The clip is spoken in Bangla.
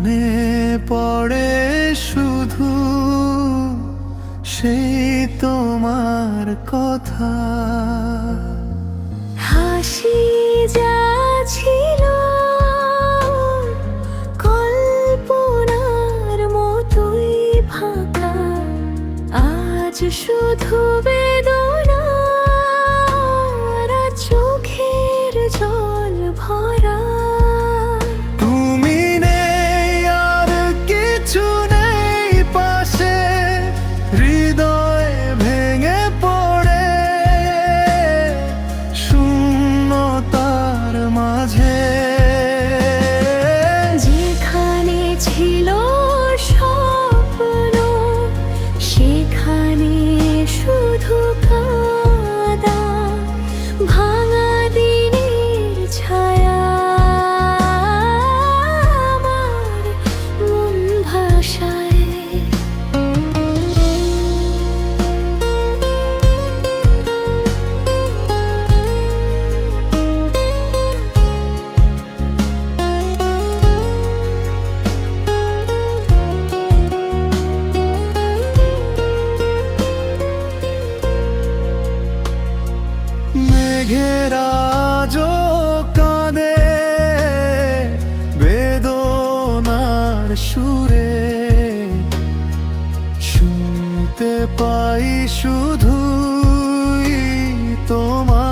মনে পড়ে শুধু সেই তোমার কথা। হাসি যা ছিল কল্পনার মতোই ফাঁকা, আজ শুধু বেদনা আর চোখের জল ভরা। তুমি নেই আর কিছু নেই পাশে, হৃদয় ভেঙে পড়ে শূন্যতার মাঝে। যেখানে ছিল স্বপ্ন সেখানে শুধু কাঁদা, ভাঙা দিনের ছায়া আমার মন ভাষায়। মেঘেরা আজও কাঁদে বেদনার সুরে, শুনতে পাই শুধুই তোমার